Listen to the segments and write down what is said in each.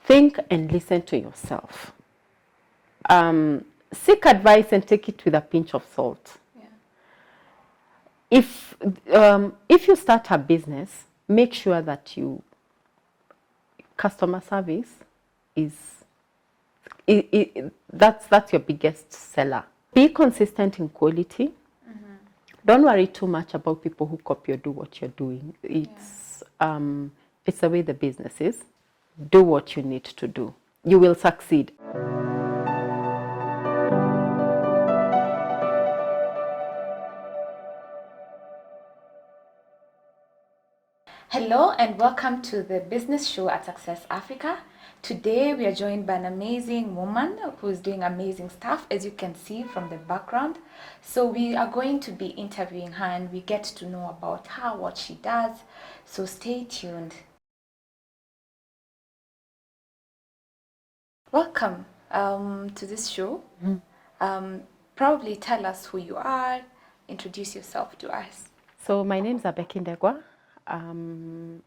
think and listen to yourself. Seek advice and take it with a pinch of salt. Yeah. If you start a business, make sure that customer service is that's your biggest seller. Be consistent in quality. Don't worry too much about people who copy or do what you're doing. It's the way the business is. Do what you need to do. You will succeed. Hello and welcome to the business show at Success Africa. Today we are joined by an amazing woman who is doing amazing stuff, as you can see from the background. So we are going to be interviewing her and we get to know about her, what she does. So stay tuned. Welcome to this show. Probably tell us who you are, introduce yourself to us. So my name is Becky Ndegwa.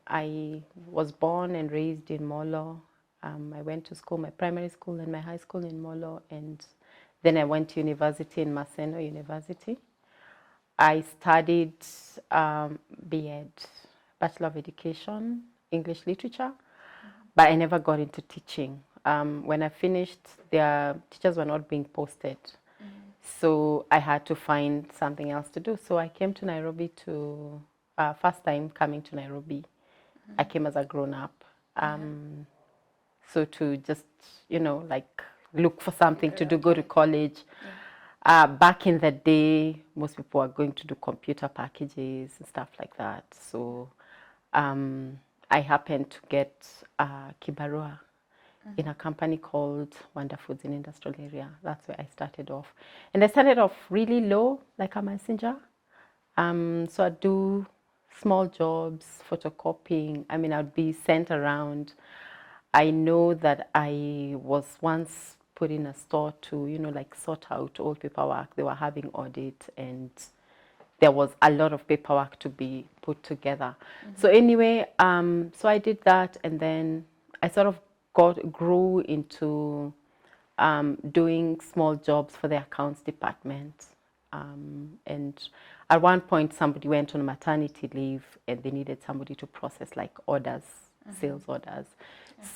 I was born and raised in Molo. I went to school, my primary school and my high school in Molo, and then I went to university in Maseno University. I studied B.Ed, Bachelor of Education, English Literature, but I never got into teaching. When I finished, their teachers were not being posted. So I had to find something else to do. So I came to Nairobi to, first time coming to Nairobi. I came as a grown-up. So to just, like look for something to do, go to college. Back in the day, most people were going to do computer packages and stuff like that. So I happened to get kibarua in a company called Wonder Foods in Industrial Area. That's where I started off. And I started off really low, like a messenger. So I'd do small jobs, photocopying. I mean, I'd be sent around. I know that I was once put in a store to, like sort out old paperwork. They were having audit and there was a lot of paperwork to be put together. So anyway, so I did that, and then I sort of grew into doing small jobs for the accounts department. And at one point, somebody went on maternity leave and they needed somebody to process like orders, sales orders.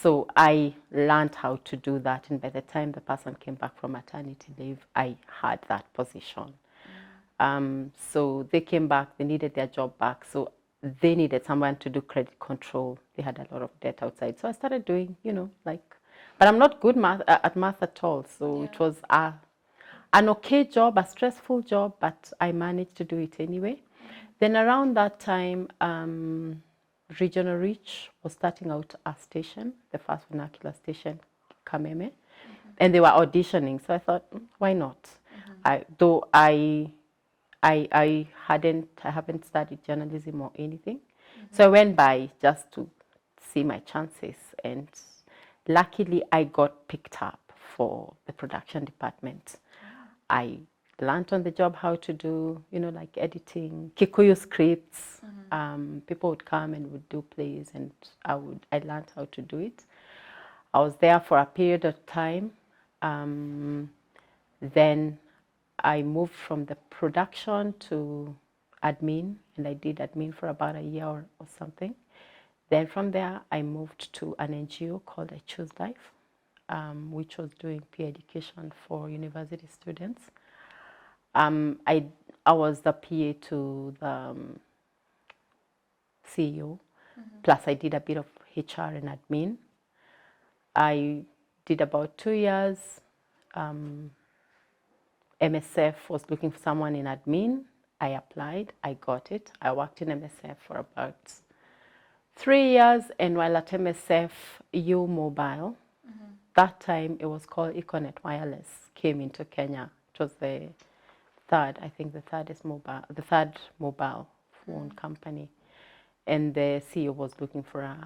So I learned how to do that. And by the time the person came back from maternity leave, I had that position. So they came back, they needed their job back. So they needed someone to do credit control. They had a lot of debt outside. So I started doing, but I'm not good at math at all. So it was an okay job, a stressful job, but I managed to do it anyway. Then around that time, Regional Reach was starting out a station, the first vernacular station, Kameme, and they were auditioning. So I thought, why not? I haven't studied journalism or anything. So I went by just to see my chances, and luckily I got picked up for the production department. I learned on the job how to do, like editing, Kikuyu scripts. People would come and would do plays, and I learned how to do it. I was there for a period of time. Then I moved from the production to admin, and I did admin for about a year or something. Then from there, I moved to an NGO called I Choose Life, which was doing peer education for university students. I was the PA to the CEO, plus I did a bit of HR and admin. I did about 2 years. MSF was looking for someone in admin. I applied, I got it. I worked in MSF for about 3 years, and while at MSF, U Mobile, that time it was called Econet Wireless, came into Kenya. It was the third mobile phone company, and the CEO was looking for a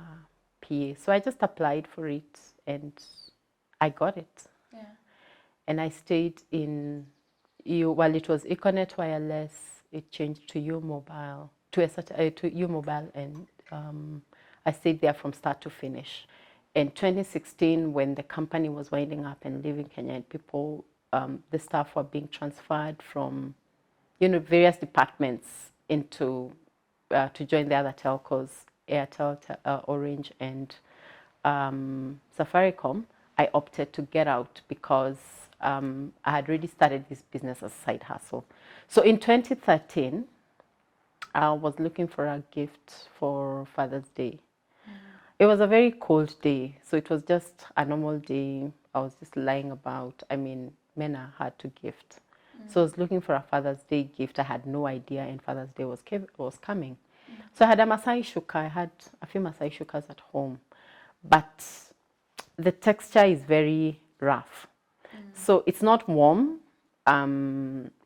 PA. So I just applied for it, and I got it. Yeah. And I stayed in while it was Econet Wireless, it changed to U Mobile, to U Mobile, and I stayed there from start to finish. in 2016, when the company was winding up and leaving Kenya, and people, the staff were being transferred from, various departments into to join the other telcos, Airtel, Orange, and Safaricom, I opted to get out because I had already started this business as a side hustle. So in 2013, I was looking for a gift for Father's Day. It was a very cold day, so it was just a normal day. I was just lying about. I mean, men are hard to gift. So I was looking for a Father's Day gift. I had no idea, and Father's Day was coming. So I had a Maasai Shuka. I had a few Maasai Shukas at home, but the texture is very rough. So it's not warm.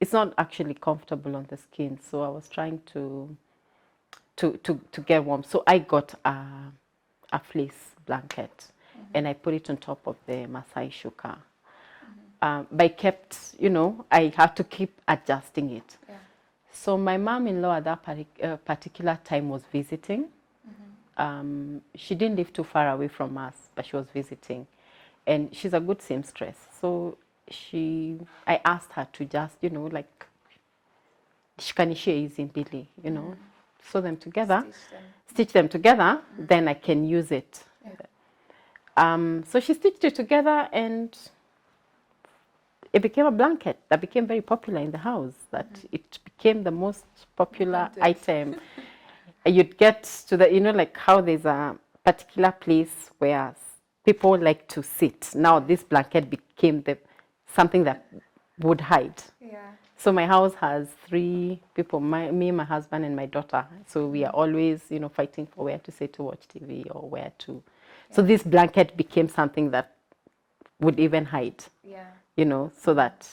It's not actually comfortable on the skin. So I was trying to get warm. So I got a fleece blanket, and I put it on top of the Maasai Shuka. But I kept, I had to keep adjusting it. Yeah. So my mom-in-law at that particular time was visiting. She didn't live too far away from us, but she was visiting. And she's a good seamstress. So I asked her to just, like, shikanishe hizi mbili, sew them together, stitch them together, then I can use it. Yeah. So she stitched it together, and it became a blanket that became very popular in the house. That it became the most popular item. You'd get to the, like how there's a particular place where people like to sit. Now this blanket became something that would hide. Yeah. So my house has 3 people, me, my husband, and my daughter. So we are always, fighting for where to sit to watch TV or where to. Yeah. So this blanket became something that would even hide. Yeah. So that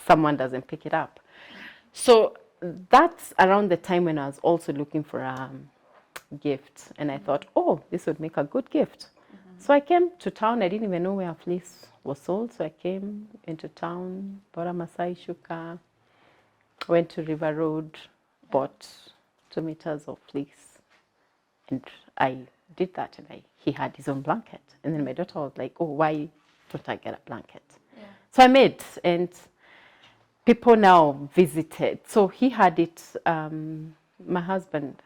someone doesn't pick it up. So that's around the time when I was also looking for a gift, and I thought, oh, this would make a good gift. So I came to town. I didn't even know where a fleece was sold. So I came into town, bought a Maasai Shuka, went to River Road, bought 2 meters of fleece, and I did that. And he had his own blanket. And then my daughter was like, oh, why don't I get a blanket? Yeah. So I made, and people now visited. So he had it, my husband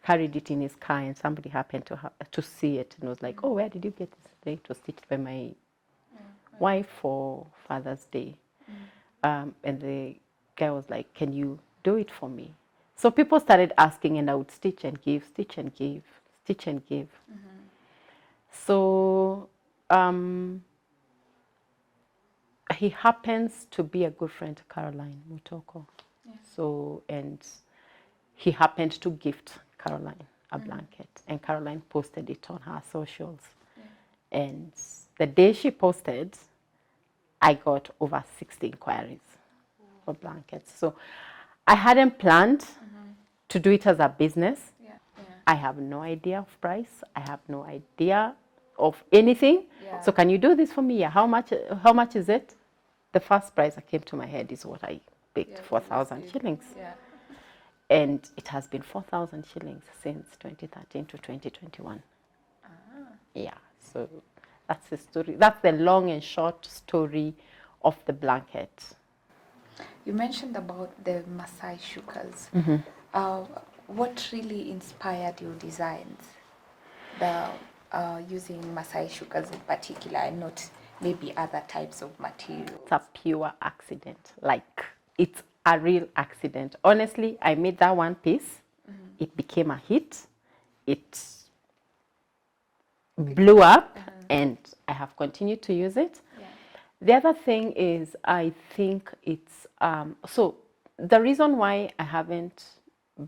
carried it in his car, and somebody happened to see it and was like, oh, where did you get this? It was stitched by my wife for Father's Day. And the guy was like, can you do it for me? So people started asking, and I would stitch and give, stitch and give, stitch and give. So he happens to be a good friend to Caroline Mutoko. Yeah. So, and he happened to gift Caroline a blanket, and Caroline posted it on her socials. Yeah. And the day she posted, I got over 60 inquiries for blankets. So I hadn't planned to do it as a business. Yeah. Yeah. I have no idea of price. I have no idea of anything. Yeah. So can you do this for me? Yeah. How much is it? The first price that came to my head is what I picked, 4,000 shillings. Yeah. And it has been 4,000 shillings since 2013 to 2021. Yeah, so that's the story. That's the long and short story of the blanket. You mentioned about the Maasai Shukas. What really inspired your designs? Using Maasai Shukas in particular, and not maybe other types of materials? It's a pure accident. Like, it's a real accident. Honestly, I made that one piece. It became a hit. It blew up, and I have continued to use it. Yeah. The other thing is, I think it's, so the reason why I haven't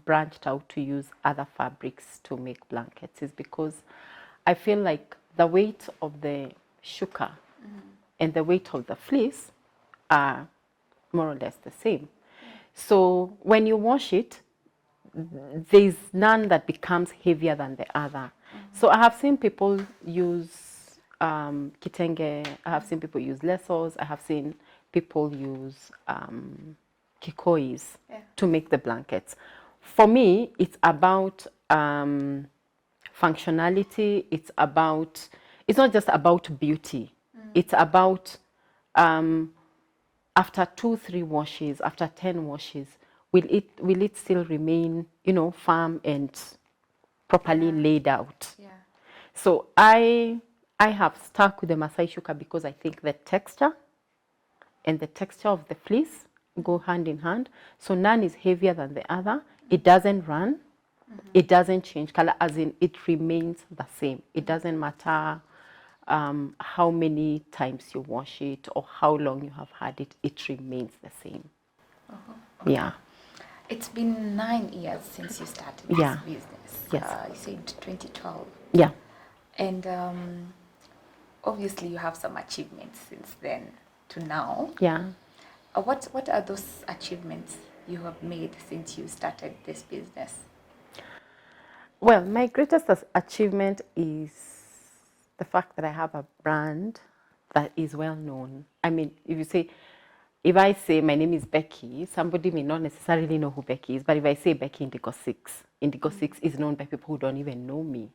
branched out to use other fabrics to make blankets is because I feel like the weight of the shuka and the weight of the fleece are more or less the same. So when you wash it, there's none that becomes heavier than the other. So I have seen people use kitenge, I have seen people use lessors, I have seen people use kikois to make the blankets. For me, it's about functionality, it's about it's not just about beauty. It's about after 2-3 washes, after 10 washes, will it still remain, firm and properly laid out? Yeah. So I have stuck with the Maasai Shuka because I think the texture and the texture of the fleece go hand in hand. So none is heavier than the other. It doesn't run. It doesn't change color, as in it remains the same. It doesn't matter how many times you wash it or how long you have had it. It remains the same. Yeah. It's been 9 years since you started this Yeah. business. Yes. You said 2012. Yeah. And obviously you have some achievements since then to now. Yeah. What are those achievements you have made since you started this business? Well, my greatest achievement is the fact that I have a brand that is well known. I mean, if I say my name is Becky, somebody may not necessarily know who Becky is, but if I say Becky Ndegwa 6, Ndegwa 6 is known by people who don't even know me.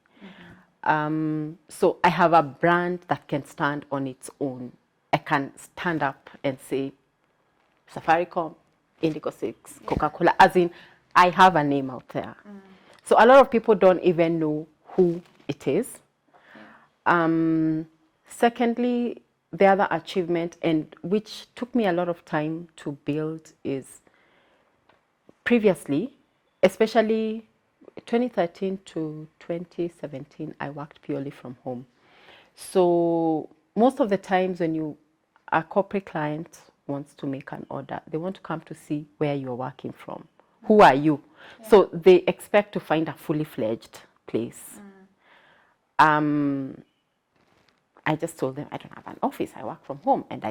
So I have a brand that can stand on its own. I can stand up and say Safaricom, Ndegwa 6, Coca-Cola, as in I have a name out there. So a lot of people don't even know who it is. Secondly, the other achievement, and which took me a lot of time to build, is previously, especially 2013 to 2017, I worked purely from home. So most of the times when a corporate client wants to make an order, they want to come to see where you're working from. Who are you? So they expect to find a fully fledged place. I just told them I don't have an office. I work from home, and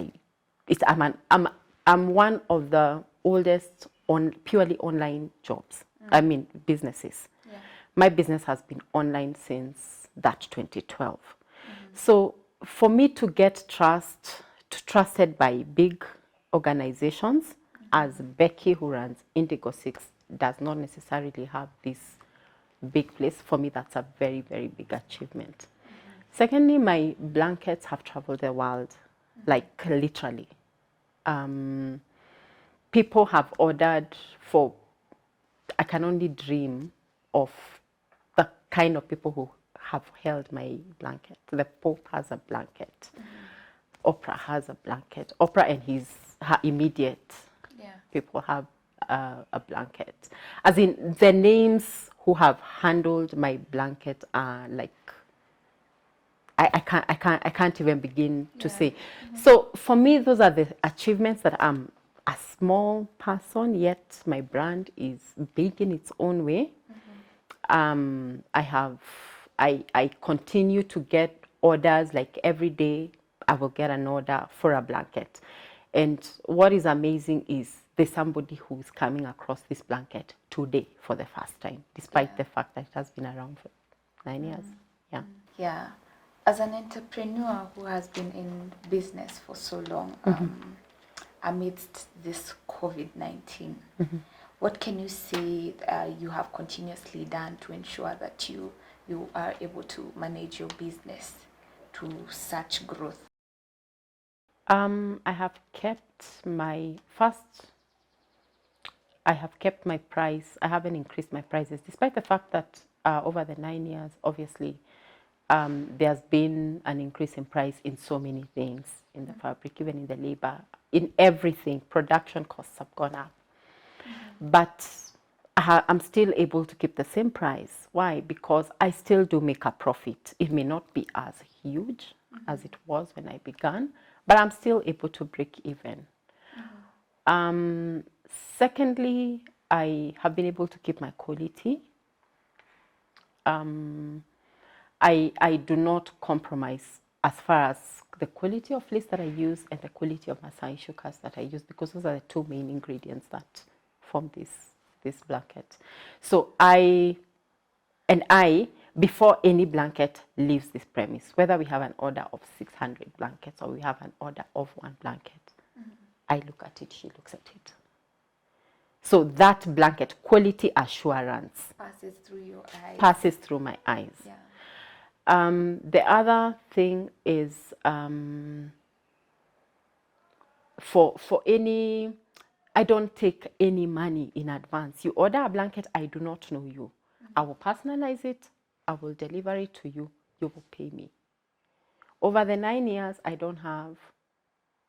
I'm one of the oldest purely online jobs. I mean businesses. My business has been online since that 2012. So for me to get trusted by big organizations, as Becky, who runs Ndegwa 6, does not necessarily have this big place. For me, that's a very, very big achievement. Secondly, my blankets have traveled the world, like literally. People have ordered for, I can only dream of the kind of people who have held my blanket. The Pope has a blanket. Oprah has a blanket. Oprah and her immediate people have a blanket. As in, the names who have handled my blanket are like, I can't even begin to say. So for me, those are the achievements that I'm a small person, yet my brand is big in its own way. I continue to get orders, like every day I will get an order for a blanket. And what is amazing is there's somebody who is coming across this blanket today for the first time, despite the fact that it has been around for 9 years. Yeah. Yeah. As an entrepreneur who has been in business for so long, amidst this COVID-19, what can you say you have continuously done to ensure that you are able to manage your business to such growth? I have kept my price. I haven't increased my prices, despite the fact that over the 9 years, obviously, there's been an increase in price in so many things, in the fabric, even in the labor, in everything. Production costs have gone up. But I'm still able to keep the same price. Why? Because I still do make a profit. It may not be as huge as it was when I began, but I'm still able to break even. Secondly, I have been able to keep my quality. I do not compromise as far as the quality of fleece that I use and the quality of Maasai Shukas that I use, because those are the two main ingredients that form this blanket. So before any blanket leaves this premise, whether we have an order of 600 blankets or we have an order of one blanket, I look at it, she looks at it. So that blanket quality assurance Passes through your eyes. passes through my eyes. Yeah. The other thing is for any, I don't take any money in advance. You order a blanket, I do not know you. I will personalize it, I will deliver it to you, you will pay me. Over the 9 years, I don't have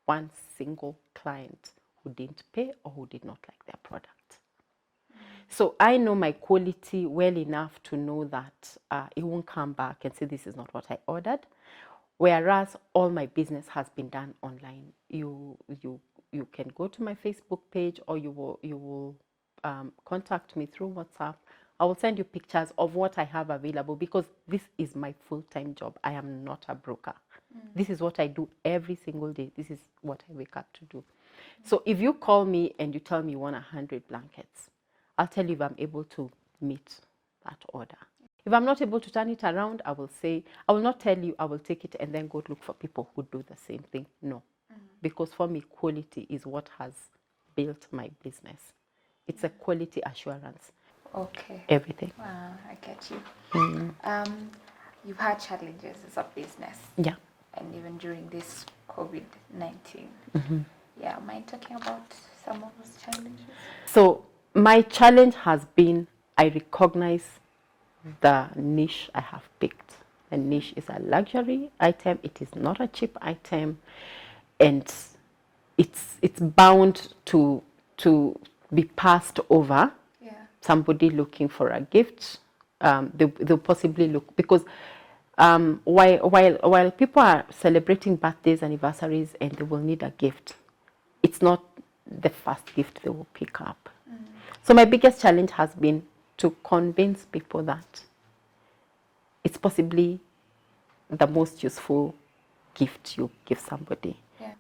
one single client who didn't pay or who did not like their product. So I know my quality well enough to know that it won't come back and say this is not what I ordered. Whereas all my business has been done online. You can go to my Facebook page, or you will contact me through WhatsApp. I will send you pictures of what I have available, because this is my full-time job. I am not a broker. This is what I do every single day. This is what I wake up to do. So if you call me and you tell me you want 100 blankets, I'll tell you if I'm able to meet that order. If I'm not able to turn it around, I will not tell you I will take it and then go look for people who do the same thing. No. Because for me, quality is what has built my business. It's a quality assurance. Okay. Everything. Wow, I get you. You've had challenges as a business. Yeah. And even during this COVID-19. Yeah, mind talking about some of those challenges? So my challenge has been, I recognize the niche I have picked. The niche is a luxury item. It is not a cheap item, and it's bound to be passed over. Yeah. Somebody looking for a gift, they'll possibly look, because while people are celebrating birthdays, anniversaries, and they will need a gift, it's not the first gift they will pick up. So my biggest challenge has been to convince people that it's possibly the most useful gift you give somebody. Yeah.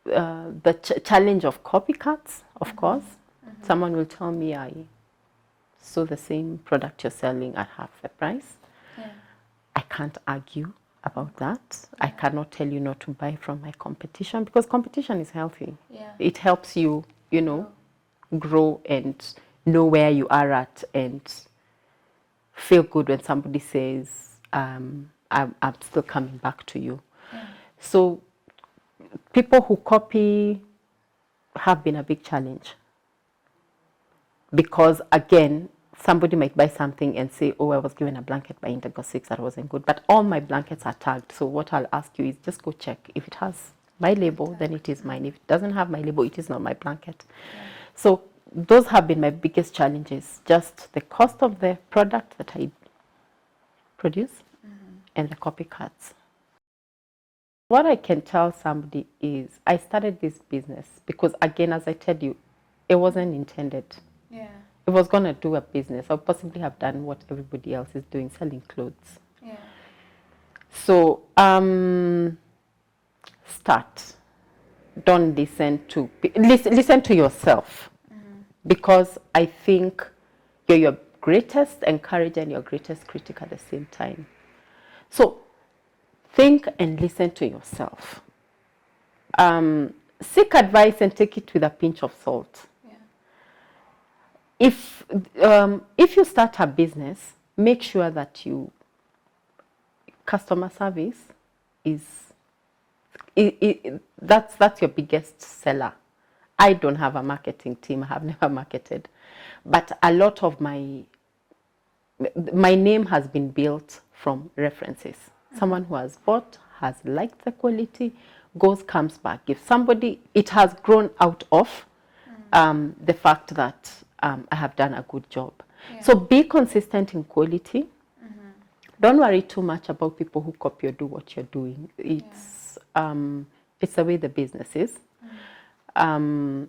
The challenge of copycats, of course. Someone will tell me, I saw the same product you're selling at half the price. Yeah. I can't argue about that. I cannot tell you not to buy from my competition, because competition is healthy. Yeah. It helps you, grow and know where you are at, and feel good when somebody says, I'm still coming back to you. Yeah. So people who copy have been a big challenge, because again, somebody might buy something and say, oh, I was given a blanket by Ndegwa 6 that wasn't good, but all my blankets are tagged. So what I'll ask you is just go check. If it has my label, then it is mine. If it doesn't have my label, it is not my blanket. Yeah. So those have been my biggest challenges, just the cost of the product that I produce and the copycats. What I can tell somebody is, I started this business because, again, as I told you, it wasn't intended. Yeah. If I was going to do a business, I would possibly have done what everybody else is doing, selling clothes. Yeah. So start. Don't listen to listen to yourself, because I think you're your greatest encourager and your greatest critic at the same time. So think and listen to yourself. Seek advice and take it with a pinch of salt. Yeah. If you start a business, make sure that customer service is that's your biggest seller. I don't have a marketing team. I have never marketed, but a lot of my name has been built from references. Someone who has bought, has liked the quality, comes back. If somebody, it has grown out of the fact that I have done a good job. Yeah. So be consistent in quality. Don't worry too much about people who copy or do what you're doing. It's the way the business is. And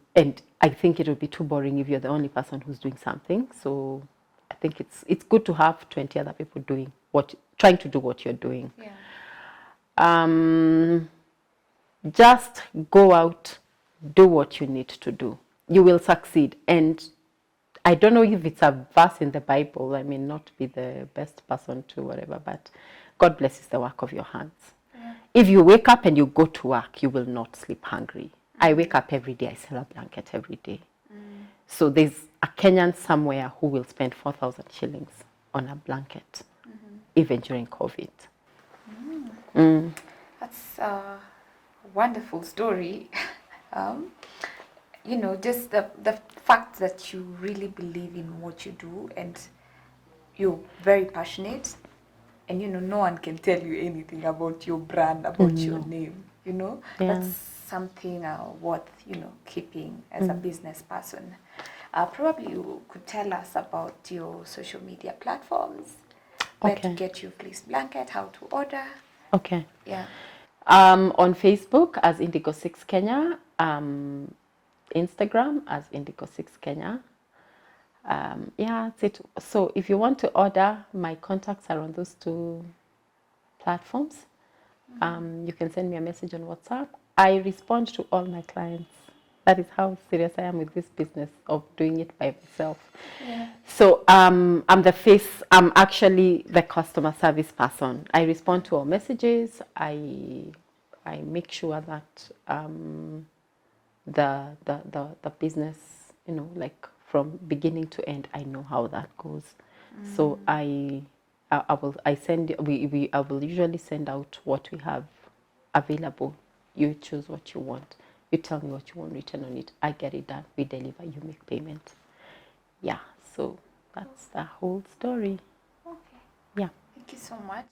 I think it would be too boring if you're the only person who's doing something. So I think it's good to have 20 other people trying to do what you're doing. Yeah. Just go out, do what you need to do. You will succeed. And I don't know if it's a verse in the Bible. I may not be the best person to whatever, but God blesses the work of your hands. Yeah. If you wake up and you go to work, you will not sleep hungry. I wake up every day, I sell a blanket every day. So there's a Kenyan somewhere who will spend 4,000 shillings on a blanket, even during COVID. That's a wonderful story. um, just the fact that you really believe in what you do and you're very passionate, and no one can tell you anything about your brand, about your name. That's something worth keeping as a business person. Probably you could tell us about your social media platforms, where to get your fleece blanket, how to order. Okay. Yeah. On Facebook as Indigo 6 Kenya, Instagram as Indigo 6 Kenya. That's it. So if you want to order, my contacts are on those two platforms. You can send me a message on WhatsApp. I respond to all my clients. That is how serious I am with this business of doing it by myself. Yeah. So I'm the face. I'm actually the customer service person. I respond to all messages. I make sure that the business, like from beginning to end, I know how that goes. So I will usually send out what we have available. You choose what you want. You tell me what you want written on it. I get it done. We deliver. You make payment. Yeah. So that's the whole story. Okay. Yeah. Thank you so much.